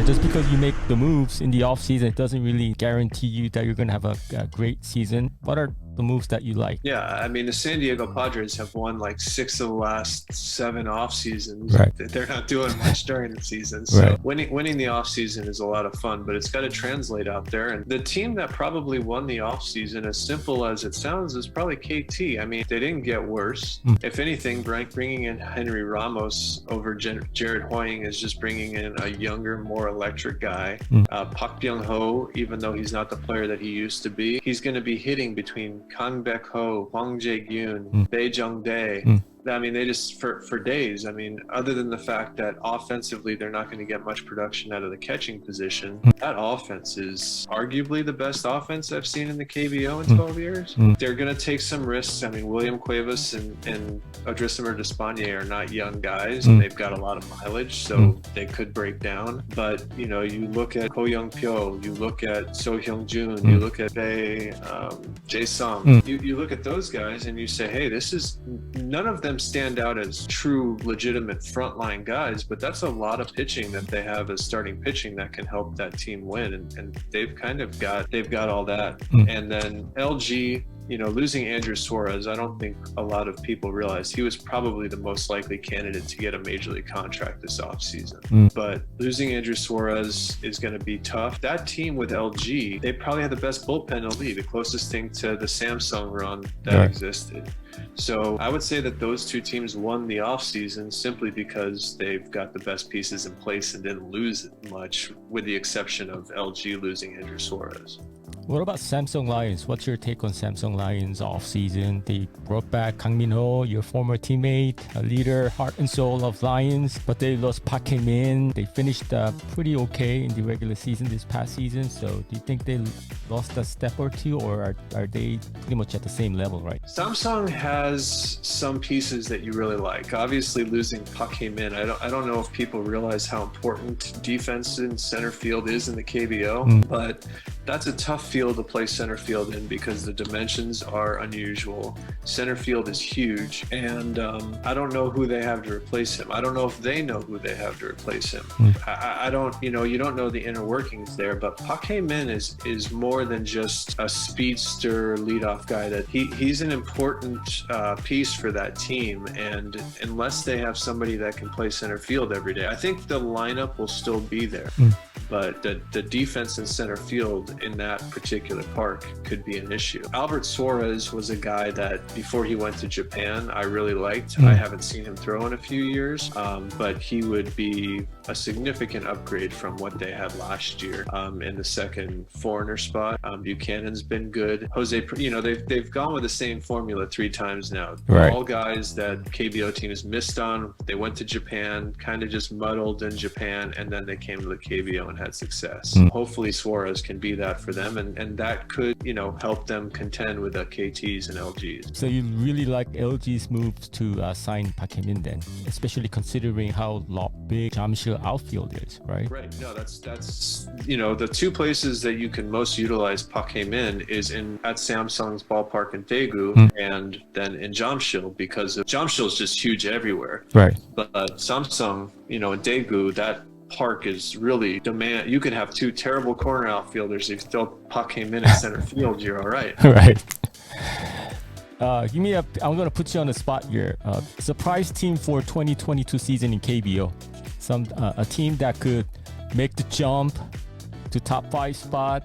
just because you make the moves in the offseason, it doesn't really guarantee you that you're going to have a great season. What are the moves that you like? Yeah, I mean, the San Diego Padres have won like 6 of the last 7 off seasons. Right. They're not doing much during the season. So Right. winning the off season is a lot of fun, but it's got to translate out there. And the team that probably won the off season, as simple as it sounds, is probably KT. I mean, they didn't get worse. If anything, bringing in Henry Ramos over Jared Hoying is just bringing in a younger, more electric guy. Park Byung-ho, even though he's not the player that he used to be, he's going to be hitting between Kang Baek-ho, Hwang Jae-gyun, Bae Jung-dae. I mean, they just, for days, I mean, other than the fact that offensively they're not going to get much production out of the catching position, that offense is arguably the best offense I've seen in the KBO in 12 years. They're going to take some risks. I mean, William Cuevas and Odrisamer Despaigne are not young guys, and they've got a lot of mileage, so they could break down. But, you know, you look at Ko Young-pyo, you look at So Hyung-jun, you look at Bae, Jae-sung, you look at those guys and you say, hey, this is, none of them stand out as true, legitimate frontline guys, but that's a lot of pitching that they have as starting pitching that can help that team win, and they've kind of got all that. And then LG, you know, losing Andrew Suarez, I don't think a lot of people realize he was probably the most likely candidate to get a major league contract this offseason. But losing Andrew Suarez is going to be tough. That team with LG, they probably had the best bullpen in the league, the closest thing to the Samsung run that existed. So I would say that those two teams won the offseason simply because they've got the best pieces in place and didn't lose much, with the exception of LG losing Andrew Suarez. What about Samsung Lions? What's your take on Samsung Lions off-season? They brought back Kang Min-ho, your former teammate, a leader, heart and soul of Lions, but they lost Park Hae-min. They finished pretty okay in the regular season this past season. So do you think they lost a step or two, or are they pretty much at the same level, right? Samsung has some pieces that you really like. Obviously, losing Park Hae-min, I don't know if people realize how important defense in center field is in the KBO, but that's a tough field to play center field in because the dimensions are unusual. Center field is huge, and I don't know who they have to replace him. I don't know if they know who they have to replace him. I don't, you know, you don't know the inner workings there, but Park Hae-min is more than just a speedster leadoff guy. That he's an important piece for that team, and unless they have somebody that can play center field every day, I think the lineup will still be there. But the defense in center field in that particular park could be an issue. Albert Suarez was a guy that before he went to Japan, I really liked. I haven't seen him throw in a few years, but he would be a significant upgrade from what they had last year in the second foreigner spot. Buchanan's been good. Jose, you know, they've gone with the same formula 3 times now. Right. All guys that KBO teams missed on. They went to Japan, kind of just muddled in Japan, and then they came to the KBO and had success. Hopefully Suarez can be that for them, and that could, you know, help them contend with the KTs and LGs. So you really like LG's moves to sign Park Hae-min then, especially considering how big Jamsil outfield is, right? Right. No, that's you know, the 2 places that you can most utilize Park Hae-min is at Samsung's ballpark in Daegu and then in Jamsil, because Jamsil is just huge everywhere. Right. But Samsung, you know, in Daegu, that park is really demand. You could have 2 terrible corner outfielders. If you throw Park Hae-min in center field, you're all right. Right. I'm going to put you on the spot here. Surprise team for 2022 season in KBO. A team that could make the jump to top 5 spot.